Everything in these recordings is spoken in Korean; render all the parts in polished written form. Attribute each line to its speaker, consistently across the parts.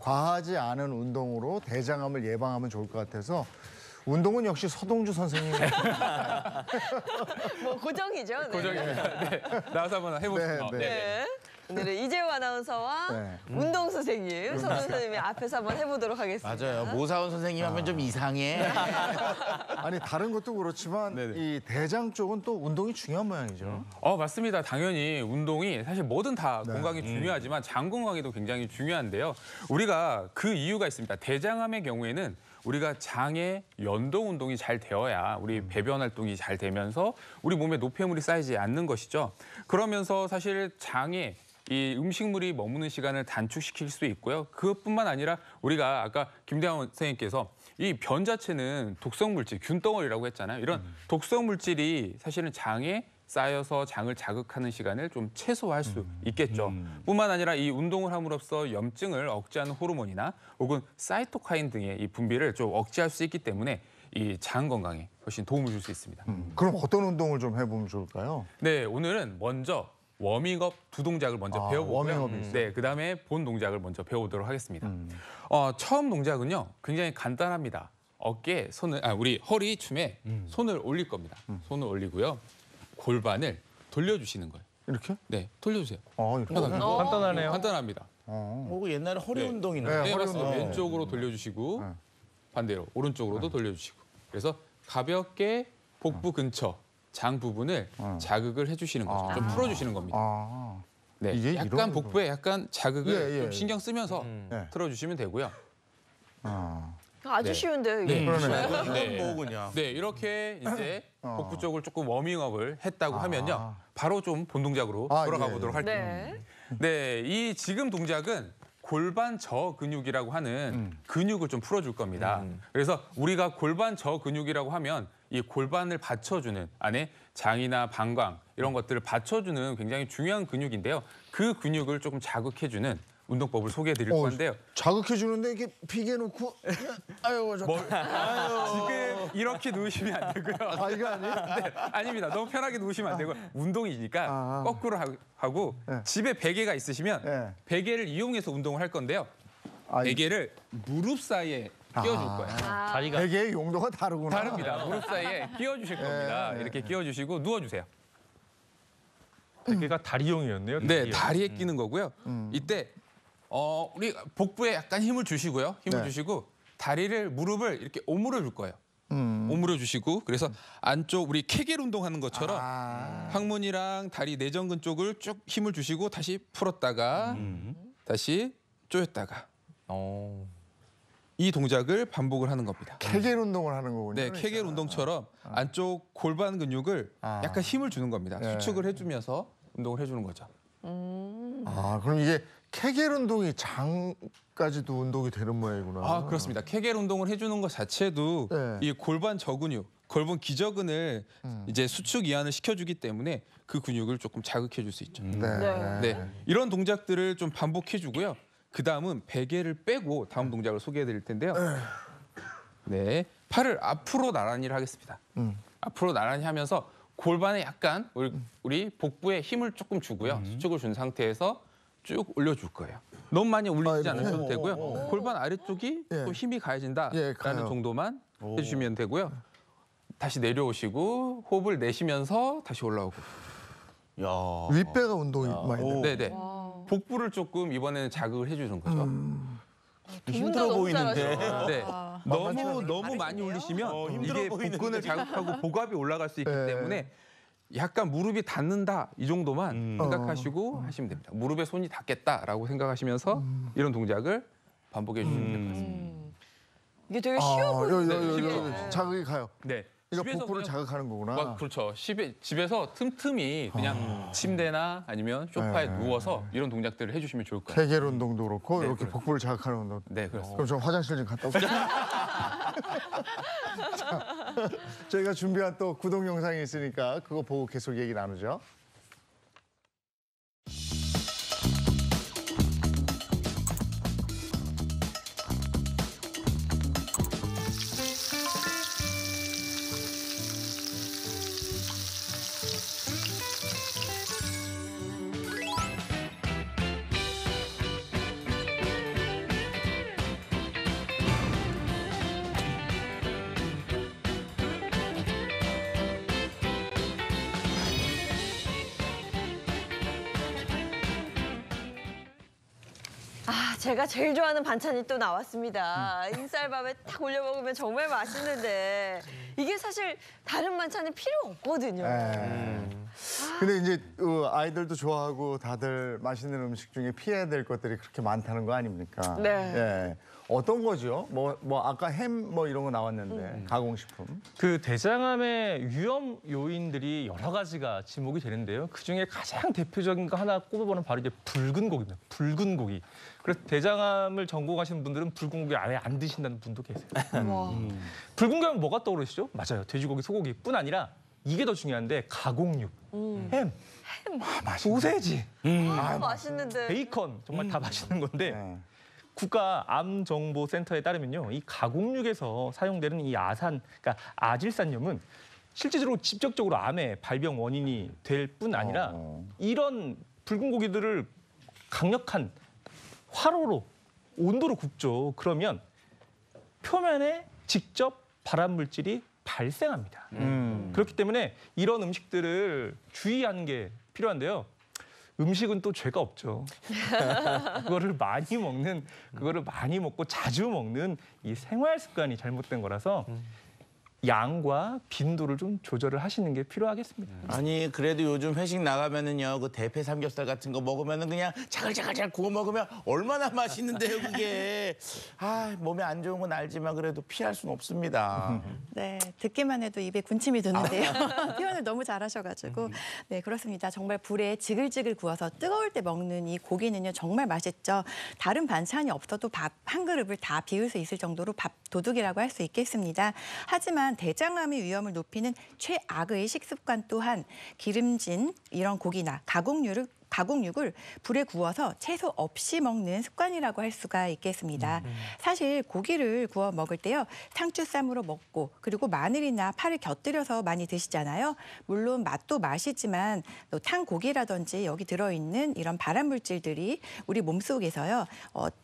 Speaker 1: 과하지 않은 운동으로 대장암을 예방하면 좋을 것 같아서 운동은 역시 서동주 선생님.
Speaker 2: 뭐 고정이죠. 네.
Speaker 3: 고정입니다. 네. 나와서 한번 해보겠습니다.
Speaker 1: 네, 네.
Speaker 2: 네. 오늘은 이재호 아나운서와
Speaker 1: 네.
Speaker 2: 운동 선생님, 서동 선생님이 앞에서 한번 해보도록 하겠습니다.
Speaker 4: 맞아요. 모사원 선생님 하면 좀 이상해.
Speaker 1: 아니 다른 것도 그렇지만
Speaker 3: 네네.
Speaker 1: 이 대장 쪽은 또 운동이 중요한 모양이죠.
Speaker 3: 맞습니다. 당연히 운동이 사실 뭐든 다
Speaker 1: 네.
Speaker 3: 건강이 중요하지만 장 건강에도 굉장히 중요한데요. 우리가 그 이유가 있습니다. 대장암의 경우에는 우리가 장의 연동 운동이 잘 되어야 우리 배변 활동이 잘 되면서 우리 몸에 노폐물이 쌓이지 않는 것이죠. 그러면서 사실 장에 이 음식물이 머무는 시간을 단축시킬 수 있고요. 그것뿐만 아니라 우리가 아까 김대환 선생님께서 이 변 자체는 독성 물질, 균덩어리라고 했잖아요. 이런 독성 물질이 사실은 장에 쌓여서 장을 자극하는 시간을 좀 최소화할 수 있겠죠. 뿐만 아니라 이 운동을 함으로써 염증을 억제하는 호르몬이나 혹은 사이토카인 등의 이 분비를 좀 억제할 수 있기 때문에 이 장 건강에 훨씬 도움을 줄 수 있습니다.
Speaker 1: 그럼 어떤 운동을 좀 해보면 좋을까요?
Speaker 3: 네, 오늘은 먼저 워밍업 두 동작을 먼저 배워보고요.
Speaker 1: 워밍업이 있어요?
Speaker 3: 네, 그다음에 본 동작을 먼저 배워보도록 하겠습니다. 처음 동작은요, 굉장히 간단합니다. 어깨에 손을, 우리 허리 춤에 손을 올릴 겁니다. 손을 올리고요, 골반을 돌려주시는 거예요.
Speaker 1: 이렇게?
Speaker 3: 네, 돌려주세요.
Speaker 1: 이렇게.
Speaker 5: 간단하네요.
Speaker 3: 간단합니다.
Speaker 4: 뭐 옛날에 허리
Speaker 3: 네.
Speaker 4: 운동이네.
Speaker 1: 네.
Speaker 3: 네,
Speaker 1: 허리
Speaker 3: 맞습니다.
Speaker 1: 운동.
Speaker 3: 왼쪽으로 돌려주시고
Speaker 1: 네.
Speaker 3: 반대로 오른쪽으로도 돌려주시고. 그래서 가볍게 복부 근처 장 부분을 자극을 해주시는 거죠. 좀 풀어주시는 겁니다.
Speaker 1: 아,
Speaker 3: 네,
Speaker 1: 이게
Speaker 3: 약간
Speaker 1: 이런
Speaker 3: 복부에 약간 자극을
Speaker 1: 예, 예,
Speaker 3: 좀 신경 쓰면서
Speaker 1: 예.
Speaker 3: 틀어주시면 되고요.
Speaker 2: 아주
Speaker 3: 네.
Speaker 2: 쉬운데요. 이게.
Speaker 1: 그러네.
Speaker 3: 네.
Speaker 4: 뭐 그냥.
Speaker 3: 네, 이렇게 이제 복부 쪽을 조금 워밍업을 했다고 하면요, 바로 좀 본 동작으로 돌아가
Speaker 1: 예,
Speaker 3: 보도록
Speaker 1: 예.
Speaker 3: 할게요.
Speaker 2: 네.
Speaker 3: 네, 이 지금 동작은 골반 저 근육이라고 하는 근육을 좀 풀어줄 겁니다. 그래서 우리가 골반 저 근육이라고 하면 이 골반을 받쳐주는 안에 장이나 방광 이런 것들을 받쳐주는 굉장히 중요한 근육인데요. 그 근육을 조금 자극해주는 운동법을 소개해드릴 건데요.
Speaker 1: 자극해 주는데 이렇게 비계 놓고 아유 저
Speaker 3: 지금 이렇게 누우시면 안 되고요.
Speaker 1: 이거 아니에요?
Speaker 3: 네, 아닙니다. 너무 편하게 누우시면 안 되고 운동이니까 거꾸로 하고
Speaker 1: 네.
Speaker 3: 집에 베개가 있으시면
Speaker 1: 네.
Speaker 3: 베개를 이용해서 운동을 할 건데요. 베개를 무릎 사이에 끼워줄 거예요.
Speaker 5: 다리가
Speaker 1: 베개의 용도가 다르구나.
Speaker 3: 다릅니다. 무릎 사이에 끼워주실 겁니다. 이렇게 끼워주시고 누워주세요.
Speaker 5: 베개가 다리용이었네요.
Speaker 3: 네, 다리에 끼는 거고요. 이때 우리 복부에 약간 힘을 주시고요. 힘을
Speaker 1: 네.
Speaker 3: 주시고 다리를 무릎을 이렇게 오므려 줄 거예요. 오므려 주시고 그래서 안쪽 우리 케겔 운동하는 것처럼 항문이랑 다리 내전근 쪽을 쭉 힘을 주시고 다시 풀었다가 다시 조였다가 이 동작을 반복을 하는 겁니다.
Speaker 1: 케겔 운동을 하는 거군요.
Speaker 3: 네, 케겔 운동처럼 안쪽 골반 근육을 약간 힘을 주는 겁니다.
Speaker 1: 네.
Speaker 3: 수축을 해주면서 운동을 해주는 거죠.
Speaker 1: 그럼 이게 케겔 운동이 장까지도 운동이 되는 모양이구나.
Speaker 3: 그렇습니다. 케겔 운동을 해주는 것 자체도
Speaker 1: 네.
Speaker 3: 이 골반 저근육, 골반 기저근을 이제 수축 이완을 시켜주기 때문에 그 근육을 조금 자극해줄 수 있죠.
Speaker 1: 네.
Speaker 2: 네.
Speaker 3: 네, 이런 동작들을 좀 반복해주고요. 그 다음은 베개를 빼고 다음 동작을 소개해드릴 텐데요. 네, 팔을 앞으로 나란히 하겠습니다. 앞으로 나란히 하면서 골반에 약간 우리 복부에 힘을 조금 주고요. 수축을 준 상태에서 쭉 올려줄 거예요. 너무 많이 올리지 않으셔도 되고요. 골반 아래쪽이
Speaker 1: 예.
Speaker 3: 또 힘이 가해진다라는
Speaker 1: 예, 가요.
Speaker 3: 정도만 해주시면 되고요. 다시 내려오시고 호흡을 내쉬면서 다시 올라오고.
Speaker 4: 야.
Speaker 1: 윗배가 운동이 많이 돼.
Speaker 3: 네네. 복부를 조금 이번에는 자극을 해주는 거죠.
Speaker 4: 힘들어
Speaker 2: 너무
Speaker 4: 보이는데.
Speaker 2: 잘하셔.
Speaker 3: 네. 너무 많이 올리시면
Speaker 4: 힘들어
Speaker 3: 이게
Speaker 4: 보이는데.
Speaker 3: 복근을 자극하고 복압이 올라갈 수 있기
Speaker 1: 네.
Speaker 3: 때문에 약간 무릎이 닿는다 이 정도만 생각하시고 하시면 됩니다. 무릎에 손이 닿겠다라고 생각하시면서 이런 동작을 반복해 주시면 될 것 같습니다.
Speaker 2: 이게 되게 쉬워 보이는데.
Speaker 1: 여기 자극이 가요.
Speaker 3: 네.
Speaker 1: 이거
Speaker 3: 집에서
Speaker 1: 복부를
Speaker 3: 그냥
Speaker 1: 자극하는 거구나.
Speaker 3: 그렇죠. 집에서 틈틈이 그냥 침대나 아니면 소파에 누워서 이런 동작들을 해주시면 좋을 거예요.
Speaker 1: 케겔 운동도 그렇고
Speaker 3: 네,
Speaker 1: 이렇게
Speaker 3: 그렇죠.
Speaker 1: 복부를 자극하는 운동.
Speaker 3: 네, 그렇습니다.
Speaker 1: 그럼 저 화장실 좀 갔다 올게요. 자, 저희가 준비한 또 구독 영상이 있으니까 그거 보고 계속 얘기 나누죠.
Speaker 2: 제가 제일 좋아하는 반찬이 또 나왔습니다. 인쌀밥에 딱 올려 먹으면 정말 맛있는데 이게 사실 다른 반찬이 필요 없거든요.
Speaker 1: 근데 이제 아이들도 좋아하고 다들 맛있는 음식 중에 피해야 될 것들이 그렇게 많다는 거 아닙니까?
Speaker 2: 네.
Speaker 1: 예. 어떤 거죠? 뭐 아까 햄 뭐 이런 거 나왔는데 가공식품.
Speaker 5: 그 대장암의 위험 요인들이 여러 가지가 지목이 되는데요. 그중에 가장 대표적인 거 하나 꼽아보면 바로 이제 붉은 고기입니다. 붉은 고기. 그래서 대장암을 전공하시는 분들은 붉은 고기 아예 안 드신다는 분도 계세요.
Speaker 2: 와.
Speaker 5: 붉은 고기 하면 뭐가 떠오르시죠? 맞아요. 돼지고기, 소고기뿐 아니라 이게 더 중요한데 가공육, 햄, 소세지,
Speaker 2: 맛있는데.
Speaker 5: 베이컨 정말 다 맛있는 건데
Speaker 1: 네.
Speaker 5: 국가암정보센터에 따르면요, 이 가공육에서 사용되는 이 그러니까 아질산염은 실제적으로 직접적으로 암의 발병 원인이 될 뿐 아니라 이런 붉은 고기들을 강력한 화로로 온도로 굽죠. 그러면 표면에 직접 발암 물질이 발생합니다. 그렇기 때문에 이런 음식들을 주의하는 게 필요한데요. 음식은 또 죄가 없죠. 그거를 많이 먹고 자주 먹는 이 생활 습관이 잘못된 거라서 양과 빈도를 좀 조절을 하시는 게 필요하겠습니다.
Speaker 4: 아니 그래도 요즘 회식 나가면은요 그 대패 삼겹살 같은 거 먹으면은 그냥 자글자글 구워 먹으면 얼마나 맛있는데요 그게. 아 몸에 안 좋은 건 알지만 그래도 피할 수는 없습니다.
Speaker 6: 네, 듣기만 해도 입에 군침이 도는데요. 표현을 너무 잘하셔가지고. 네, 그렇습니다. 정말 불에 지글지글 구워서 뜨거울 때 먹는 이 고기는요, 정말 맛있죠. 다른 반찬이 없어도 밥 한 그릇을 다 비울 수 있을 정도로 밥 도둑이라고 할 수 있겠습니다. 하지만 대장암의 위험을 높이는 최악의 식습관 또한 기름진 이런 고기나 가공육을 불에 구워서 채소 없이 먹는 습관이라고 할 수가 있겠습니다. 사실 고기를 구워 먹을 때요, 상추쌈으로 먹고 그리고 마늘이나 파를 곁들여서 많이 드시잖아요. 물론 맛도 맛이지만 또 탄 고기라든지 여기 들어있는 이런 발암 물질들이 우리 몸속에서요,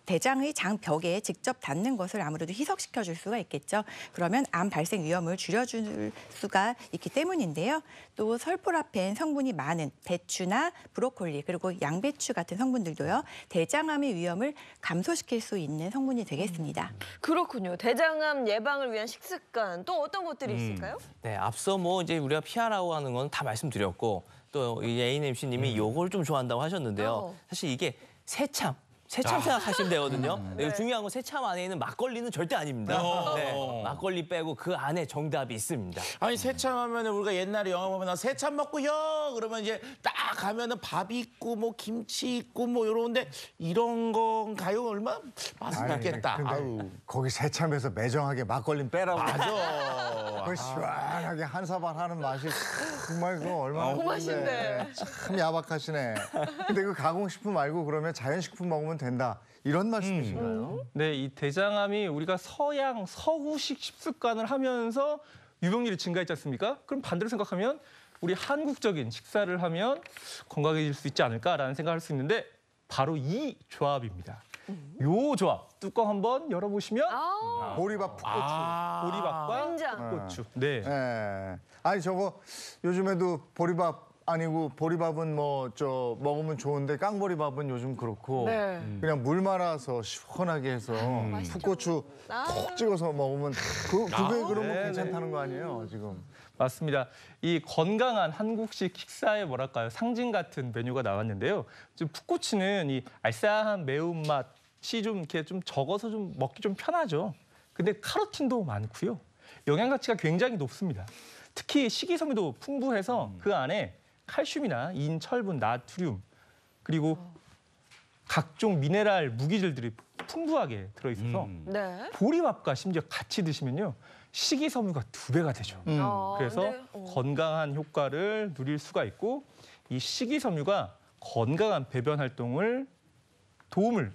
Speaker 6: 대장의 장벽에 직접 닿는 것을 아무래도 희석시켜 줄 수가 있겠죠. 그러면 암 발생 위험을 줄여줄 수가 있기 때문인데요. 또 설포라펜 성분이 많은 배추나 브로콜리 그리고 양배추 같은 성분들도요, 대장암의 위험을 감소시킬 수 있는 성분이 되겠습니다.
Speaker 2: 그렇군요. 대장암 예방을 위한 식습관 또 어떤 것들이 있을까요?
Speaker 7: 네, 앞서 뭐 이제 우리가 피하라고 하는 건 다 말씀드렸고 또 이 애인 MC님이 요걸 좀 좋아한다고 하셨는데요. 사실 이게 새참 생각하시면 되거든요. 네. 중요한 건 새참 안에 있는 막걸리는 절대 아닙니다. 네, 막걸리 빼고 그 안에 정답이 있습니다.
Speaker 4: 아니 새참 하면은 우리가 옛날에 영화 보면 새참 먹고 형 그러면 이제 딱 가면은 밥이 있고 뭐 김치 있고 뭐 이런데 이런 건가요? 얼마나 맛있겠다.
Speaker 1: 근데 거기 새참에서 매정하게 막걸리 빼라고.
Speaker 4: 맞아.
Speaker 1: 그 시원하게 한 사발 하는 맛이 정말 그거 얼마나
Speaker 2: 맛인데.
Speaker 1: 참 야박하시네. 근데 그 가공식품 말고 그러면 자연식품 먹으면 된다. 이런 말씀이신가요?
Speaker 5: 네, 이 대장암이 우리가 서구식 식습관을 하면서 유병률이 증가했지 않습니까? 그럼 반대로 생각하면 우리 한국적인 식사를 하면 건강해질 수 있지 않을까라는 생각을 할 수 있는데 바로 이 조합입니다. 요 조합, 뚜껑 한번 열어보시면
Speaker 1: 보리밥 풋고추.
Speaker 5: 보리밥과
Speaker 2: 된장.
Speaker 5: 풋고추. 네.
Speaker 1: 예. 아니 저거 요즘에도 보리밥 아니고 보리밥은 뭐 먹으면 좋은데 깡보리밥은 요즘 그렇고
Speaker 2: 네.
Speaker 1: 그냥 물 말아서 시원하게 해서 풋고추 톡 찍어서 먹으면 그게 그러면
Speaker 5: 네네.
Speaker 1: 괜찮다는 거 아니에요 지금?
Speaker 5: 맞습니다. 이 건강한 한국식 식사의 뭐랄까요, 상징 같은 메뉴가 나왔는데요. 지금 풋고추는 이 알싸한 매운맛이 좀 이렇게 좀 적어서 좀 먹기 좀 편하죠. 근데 카로틴도 많고요. 영양 가치가 굉장히 높습니다. 특히 식이섬유도 풍부해서 그 안에 칼슘이나 인, 철분, 나트륨 그리고 각종 미네랄, 무기질들이 풍부하게 들어있어서
Speaker 2: 네.
Speaker 5: 보리밥과 심지어 같이 드시면요, 식이섬유가 2배가 되죠. 그래서
Speaker 2: 네.
Speaker 5: 건강한 효과를 누릴 수가 있고 이 식이섬유가 건강한 배변 활동에 도움을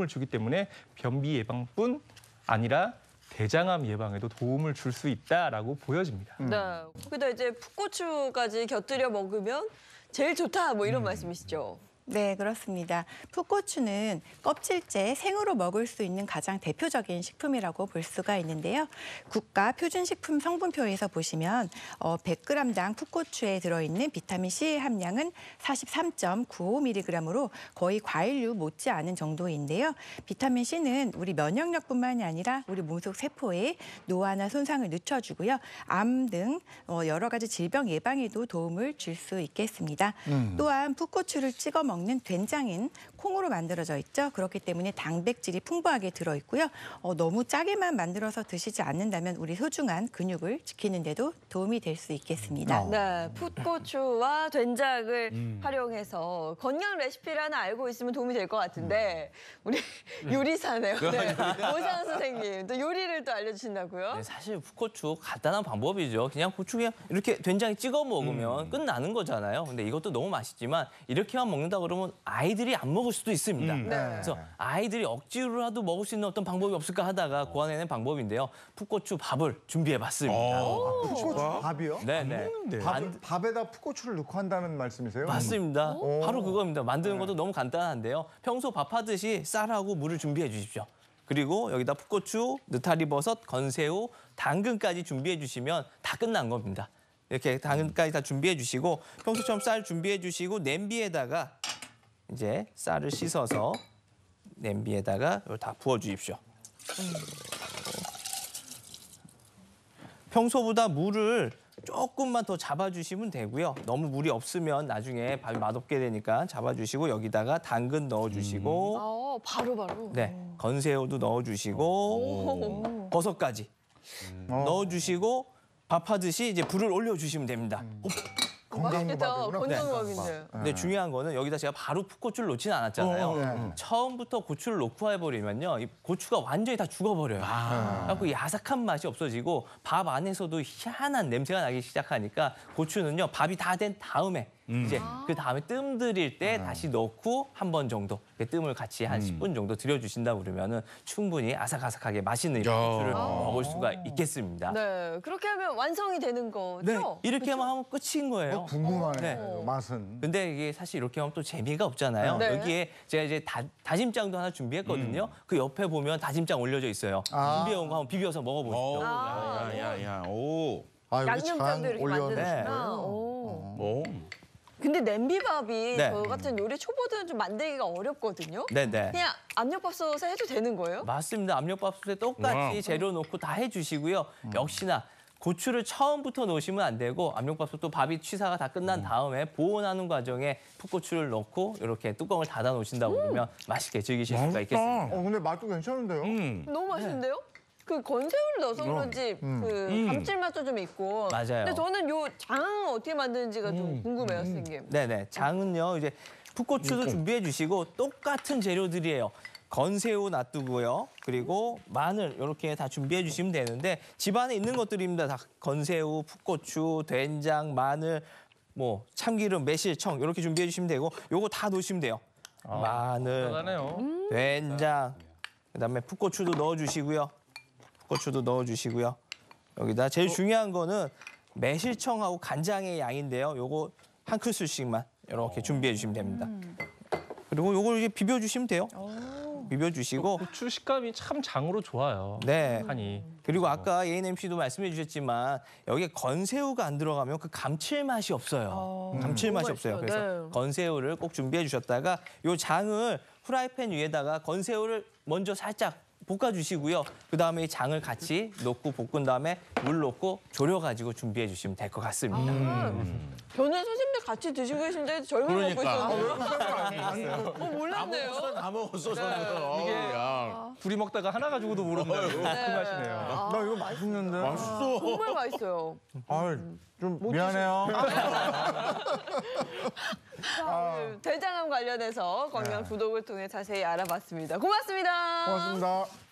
Speaker 5: 주기 때문에 변비 예방뿐 아니라 대장암 예방에도 도움을 줄 수 있다라고 보여집니다.
Speaker 2: 네. 거기다 이제 풋고추까지 곁들여 먹으면 제일 좋다 뭐 이런 말씀이시죠?
Speaker 6: 네, 그렇습니다. 풋고추는 껍질째 생으로 먹을 수 있는 가장 대표적인 식품이라고 볼 수가 있는데요. 국가 표준식품 성분표에서 보시면 100g당 풋고추에 들어있는 비타민C 함량은 43.95mg으로 거의 과일류 못지않은 정도인데요. 비타민C는 우리 면역력뿐만이 아니라 우리 몸속 세포에 노화나 손상을 늦춰주고요. 암 등 여러 가지 질병 예방에도 도움을 줄 수 있겠습니다. 또한 풋고추를 찍어 먹는 된장은 콩으로 만들어져 있죠. 그렇기 때문에 단백질이 풍부하게 들어있고요. 너무 짜게만 만들어서 드시지 않는다면 우리 소중한 근육을 지키는 데도 도움이 될 수 있겠습니다.
Speaker 2: 네, 풋고추와 된장을 활용해서 건강 레시피를 하나 알고 있으면 도움이 될 것 같은데 우리 요리사네요. 네. 오상훈 선생님 또 요리를 또 알려주신다고요?
Speaker 7: 네, 사실 풋고추 간단한 방법이죠. 그냥 고추 그냥 이렇게 된장에 찍어 먹으면 끝나는 거잖아요. 근데 이것도 너무 맛있지만 이렇게만 먹는다 그러면 아이들이 안 먹을 수도 있습니다. 그래서 아이들이 억지로라도 먹을 수 있는 어떤 방법이 없을까 하다가 고안해낸 방법인데요. 풋고추 밥을 준비해봤습니다.
Speaker 1: 풋고추 밥이요?
Speaker 7: 네네.
Speaker 1: 밥에다 풋고추를 넣고 한다는 말씀이세요?
Speaker 7: 맞습니다. 바로 그겁니다. 만드는 것도 너무 간단한데요. 평소 밥하듯이 쌀하고 물을 준비해 주십시오. 그리고 여기다 풋고추, 느타리버섯, 건새우, 당근까지 준비해 주시면 다 끝난 겁니다. 이렇게 당근까지 다 준비해 주시고 평소처럼 쌀 준비해 주시고 냄비에다가 이제 쌀을 씻어서 냄비에다가 이걸 다 부어 주십시오. 평소보다 물을 조금만 더 잡아주시면 되고요. 너무 물이 없으면 나중에 밥이 맛없게 되니까 잡아주시고 여기다가 당근 넣어주시고
Speaker 2: 바로.
Speaker 7: 네, 건새우도 넣어주시고 버섯까지 넣어주시고 밥하듯이 이제 불을 올려주시면 됩니다.
Speaker 2: 맛있겠다.
Speaker 1: 건강밥이구나.
Speaker 2: 건강밥인데.
Speaker 7: 근데 중요한 거는 여기다 제가 바로 풋고추를 넣지는 않았잖아요. 처음부터 고추를 넣고 해버리면요, 이 고추가 완전히 다 죽어버려요. 그래서 이 아삭한 맛이 없어지고 밥 안에서도 희한한 냄새가 나기 시작하니까 고추는요, 밥이 다 된 다음에 이제 그 다음에 뜸 들일 때 다시 넣고 한 번 정도 뜸을 같이 한 10분 정도 들여주신다 그러면은 충분히 아삭아삭하게 맛있는 이 고추를 먹을 수가 있겠습니다.
Speaker 2: 네, 그렇게 하면 완성이 되는 거죠?
Speaker 7: 네, 이렇게만 하면 끝인 거예요.
Speaker 1: 궁금하네.
Speaker 7: 네.
Speaker 1: 맛은.
Speaker 7: 근데 이게 사실 이렇게 하면 또 재미가 없잖아요.
Speaker 2: 네.
Speaker 7: 여기에 제가 이제 다짐장도 하나 준비했거든요. 그 옆에 보면 다짐장 올려져 있어요. 준비해온 거 한번 비벼서 먹어보시죠.
Speaker 4: 야야야. 오.
Speaker 1: 아, 여기
Speaker 2: 양념장도
Speaker 1: 장
Speaker 2: 이렇게
Speaker 1: 올려놓으신
Speaker 2: 만드시나?
Speaker 1: 거예요?
Speaker 2: 오.
Speaker 4: 오.
Speaker 2: 근데 냄비밥이
Speaker 7: 네.
Speaker 2: 저 같은 요리 초보들은 좀 만들기가 어렵거든요.
Speaker 7: 네네.
Speaker 2: 그냥 압력밥솥에 해도 되는 거예요?
Speaker 7: 맞습니다. 압력밥솥에 똑같이 재료 넣고 다 해주시고요. 역시나 고추를 처음부터 넣으시면 안 되고 압력밥솥도 밥이 취사가 다 끝난 다음에 보온하는 과정에 풋고추를 넣고 이렇게 뚜껑을 닫아 놓으신다고 그러면 맛있게 즐기실 수가 있겠습니다.
Speaker 1: 근데 맛도 괜찮은데요?
Speaker 2: 너무 맛있는데요? 그 건새우를 넣어서 그런지 그 감칠맛도 좀 있고.
Speaker 7: 맞아요.
Speaker 2: 근데 저는 요 장은 어떻게 만드는지가 좀 궁금해요, 선생님.
Speaker 7: 네네. 장은요, 이제 풋고추도 준비해 주시고 똑같은 재료들이에요. 건새우 놔두고요. 그리고 마늘 이렇게 다 준비해 주시면 되는데 집안에 있는 것들입니다. 다 건새우, 풋고추, 된장, 마늘, 뭐 참기름, 매실, 청 이렇게 준비해 주시면 되고 요거 다 넣으시면 돼요. 마늘,
Speaker 5: 대단하네요.
Speaker 7: 된장, 그다음에 풋고추도 넣어주시고요. 풋고추도 넣어주시고요. 여기다 제일 중요한 거는 매실청하고 간장의 양인데요. 요거 한 큰술씩만 이렇게 준비해 주시면 됩니다. 그리고 요걸 이제 비벼주시면 돼요. 비벼주시고
Speaker 5: 고추 식감이 참 장으로 좋아요.
Speaker 7: 네.
Speaker 5: 간이.
Speaker 7: 그리고 아까 ANMC도 말씀해 주셨지만 여기에 건새우가 안 들어가면 그 감칠맛이 없어요. 감칠맛이 없어요.
Speaker 2: 맛있어요.
Speaker 7: 그래서
Speaker 2: 네.
Speaker 7: 건새우를 꼭 준비해 주셨다가 요 장을 프라이팬 위에다가 건새우를 먼저 살짝 볶아주시고요. 그다음에 이 장을 같이 넣고 볶은 다음에 물 넣고 졸여가지고 준비해 주시면 될 것 같습니다.
Speaker 2: 저는 선생님들 같이 드시고 계신데 저희만 먹고
Speaker 4: 그러니까.
Speaker 2: 있었는데요. 몰랐네요.
Speaker 4: 다 먹었어 저는.
Speaker 5: 이게
Speaker 4: 야.
Speaker 5: 둘이 먹다가 하나 가지고도 모른다고 그 맛이네요.
Speaker 1: 나 이거 맛있는데?
Speaker 4: 맛있어.
Speaker 2: 정말 맛있어요.
Speaker 1: 좀 미안해요.
Speaker 2: 대장암 관련해서 건강 구독을 통해 자세히 알아봤습니다. 고맙습니다.
Speaker 1: 고맙습니다.